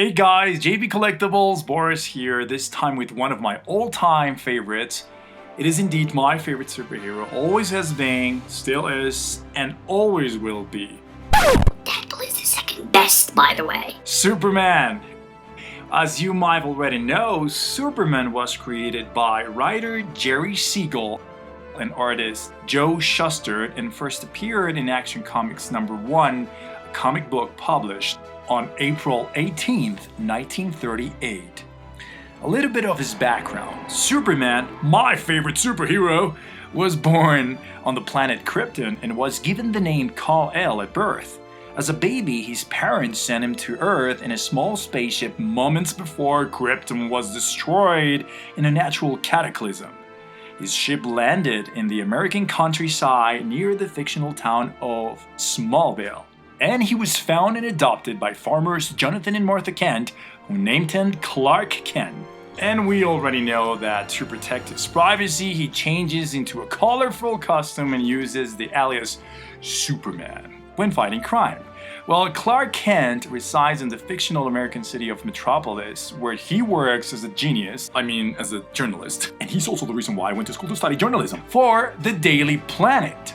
Hey guys, Jb Collectibles, Boris here, this time with one of my all-time favorites. It is indeed my favorite superhero, always has been, still is, and always will be. Deadpool is the second best, by the way. Superman! As you might already know, Superman was created by writer Jerry Siegel and artist Joe Shuster and first appeared in Action Comics #1, a comic book published on April 18th, 1938. A little bit of his background. Superman, my favorite superhero, was born on the planet Krypton and was given the name Kal-El at birth. As a baby, his parents sent him to Earth in a small spaceship moments before Krypton was destroyed in a natural cataclysm. His ship landed in the American countryside near the fictional town of Smallville. And he was found and adopted by farmers Jonathan and Martha Kent, who named him Clark Kent. And we already know that to protect his privacy, he changes into a colorful costume and uses the alias Superman when fighting crime. Well, Clark Kent resides in the fictional American city of Metropolis, where he works as a genius, as a journalist. And he's also the reason why I went to school to study journalism, for the Daily Planet.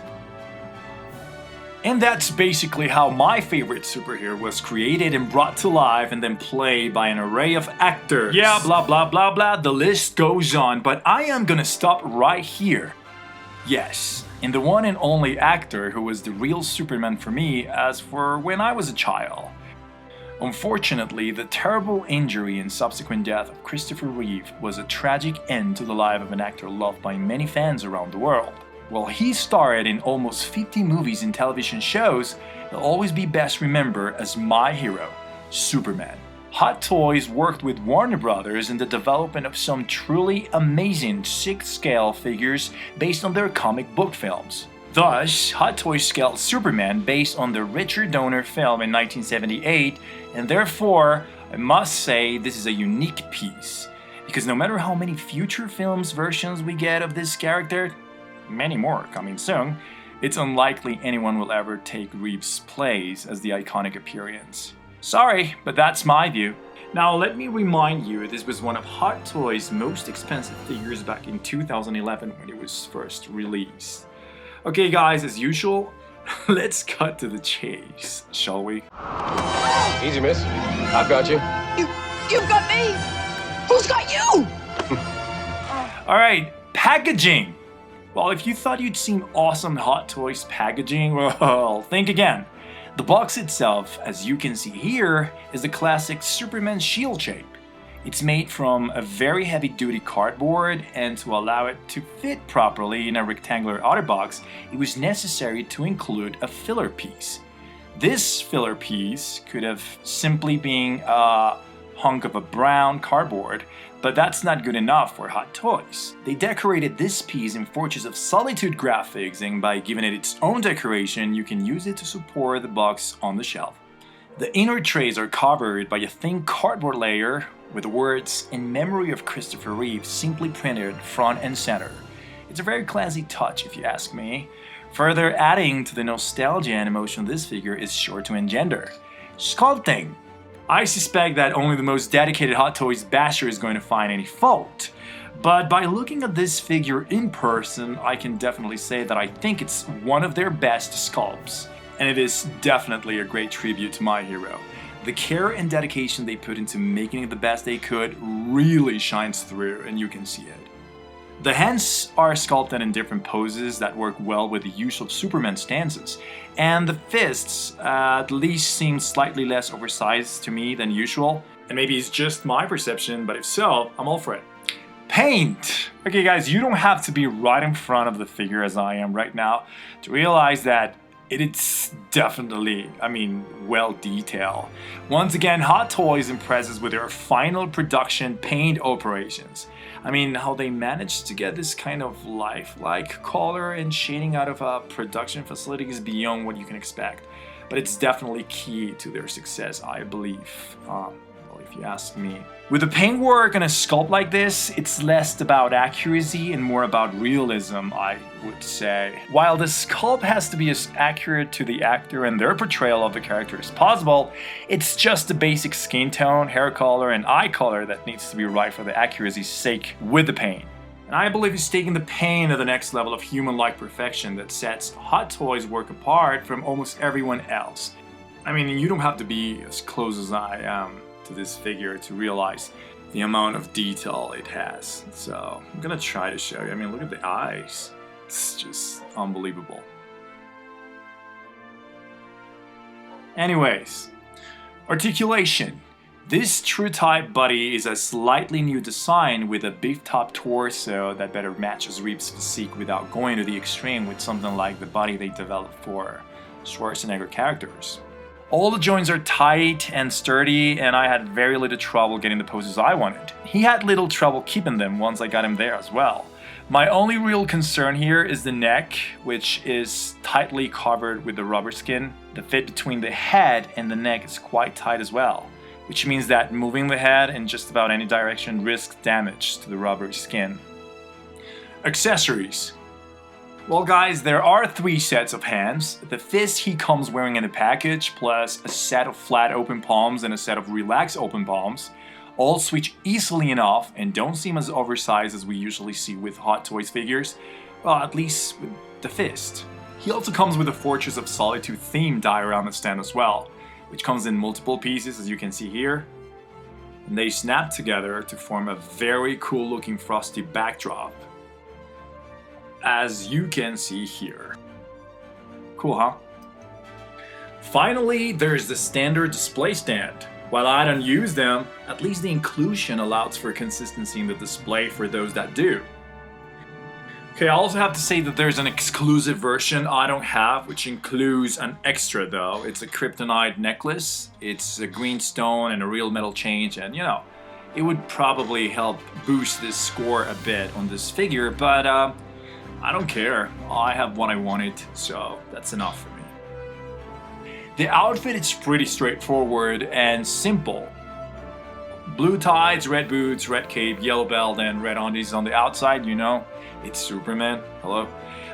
And that's basically how my favorite superhero was created and brought to life and then played by an array of actors. Yeah, blah blah blah blah, the list goes on, but I am gonna stop right here. Yes, in the one and only actor who was the real Superman for me as for when I was a child. Unfortunately, the terrible injury and subsequent death of Christopher Reeve was a tragic end to the life of an actor loved by many fans around the world. While he starred in almost 50 movies and television shows, he'll always be best remembered as my hero, Superman. Hottoys worked with Warner Brothers in the development of some truly amazing 6-scale figures based on their comic book films. Thus, Hottoys scaled Superman based on the Richard Donner film in 1978, and therefore, I must say this is a unique piece. Because no matter how many future films versions we get of this character, many more coming soon, it's unlikely anyone will ever take Reeve's place as the iconic appearance. Sorry, but that's my view. Now let me remind you, this was one of Hottoys' most expensive figures back in 2011 when it was first released. Okay guys, as usual, let's cut to the chase, shall we? Easy, miss. I've got you. You've got me! Who's got you? Alright, packaging! Well, if you thought you'd seen awesome Hottoys packaging, well, think again. The box itself, as you can see here, is the classic Superman shield shape. It's made from a very heavy-duty cardboard, and to allow it to fit properly in a rectangular outer box, it was necessary to include a filler piece. This filler piece could have simply been a hunk of a brown cardboard, but that's not good enough for Hottoys. They decorated this piece in Fortress of Solitude graphics, and by giving it its own decoration, you can use it to support the box on the shelf. The inner trays are covered by a thin cardboard layer with the words "In memory of Christopher Reeve" simply printed front and center. It's a very classy touch if you ask me. Further adding to the nostalgia and emotion this figure is sure to engender. Sculpting. I suspect that only the most dedicated Hottoys basher is going to find any fault. But by looking at this figure in person, I can definitely say that I think it's one of their best sculpts. And it is definitely a great tribute to my hero. The care and dedication they put into making it the best they could really shines through, and you can see it. The hands are sculpted in different poses that work well with the use of Superman stances, and the fists at least seem slightly less oversized to me than usual. And maybe it's just my perception, but if so, I'm all for it. Paint! Okay guys, you don't have to be right in front of the figure as I am right now to realize that it's definitely, well detailed. Once again, Hottoys impresses with their final production paint operations. How they managed to get this kind of lifelike color and shading out of a production facility is beyond what you can expect. But it's definitely key to their success, I believe. Well, if you ask me. With the paintwork on a sculpt like this, it's less about accuracy and more about realism, I would say. While the sculpt has to be as accurate to the actor and their portrayal of the character as possible, it's just the basic skin tone, hair color, and eye color that needs to be right for the accuracy's sake with the paint. And I believe he's taking the paint to the next level of human-like perfection that sets Hottoys' work apart from almost everyone else. I mean, you don't have to be as close as I am to this figure to realize the amount of detail it has. So I'm gonna try to show you. I mean, look at the eyes. It's just unbelievable. Anyways, articulation. This true type body is a slightly new design with a beefed up torso that better matches Reeve's physique without going to the extreme with something like the body they developed for Schwarzenegger characters. All the joints are tight and sturdy, and I had very little trouble getting the poses I wanted. He had little trouble keeping them once I got him there as well. My only real concern here is the neck, which is tightly covered with the rubber skin. The fit between the head and the neck is quite tight as well, which means that moving the head in just about any direction risks damage to the rubber skin. Accessories. Well guys, there are 3 sets of hands. The fist he comes wearing in a package, plus a set of flat open palms and a set of relaxed open palms. All switch easily enough and don't seem as oversized as we usually see with Hottoys figures, well, at least with the fist. He also comes with a Fortress of Solitude theme diorama stand as well, which comes in multiple pieces as you can see here. And they snap together to form a very cool looking frosty backdrop, as you can see here. Cool, huh? Finally, there's the standard display stand. While I don't use them, at least the inclusion allows for consistency in the display for those that do. Okay, I also have to say that there's an exclusive version I don't have, which includes an extra though. It's a kryptonite necklace, it's a green stone and a real metal chain, and you know, it would probably help boost this score a bit on this figure, but I don't care. I have what I wanted, so that's enough for me. The outfit is pretty straightforward and simple. Blue tights, red boots, red cape, yellow belt, and red undies on the outside, you know. It's Superman, hello.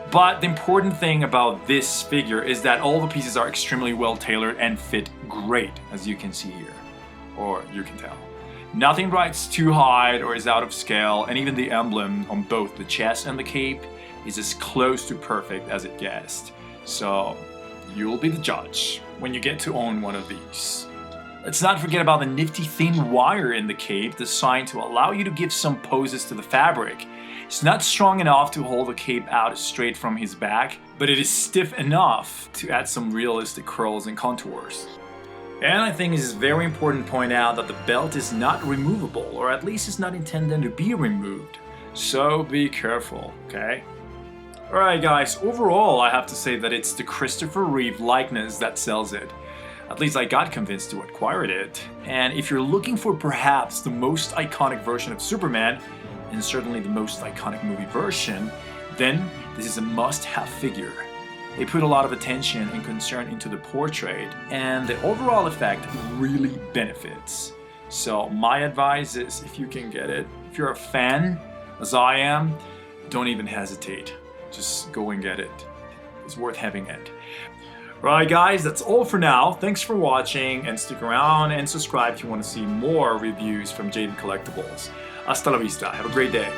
But the important thing about this figure is that all the pieces are extremely well tailored and fit great, as you can see here. Or you can tell. Nothing rides too high or is out of scale, and even the emblem on both the chest and the cape is as close to perfect as it gets. So you'll be the judge when you get to own one of these. Let's not forget about the nifty thin wire in the cape designed to allow you to give some poses to the fabric. It's not strong enough to hold the cape out straight from his back, but it is stiff enough to add some realistic curls and contours. And I think it is very important to point out that the belt is not removable, or at least it's not intended to be removed. So be careful, okay? Alright guys, overall I have to say that it's the Christopher Reeve likeness that sells it. At least I got convinced to acquire it. And if you're looking for perhaps the most iconic version of Superman, and certainly the most iconic movie version, then this is a must-have figure. They put a lot of attention and concern into the portrait, and the overall effect really benefits. So my advice is, if you can get it, if you're a fan, as I am, don't even hesitate. Just go and get it. It's worth having it. Right guys, that's all for now. Thanks for watching, and stick around and subscribe if you want to see more reviews from Jb Collectibles. Hasta la vista. Have a great day.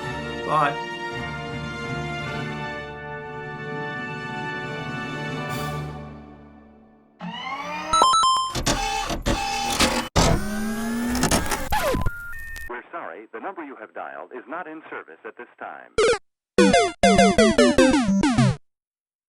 Bye. We're sorry, the number you have dialed is not in service at this time.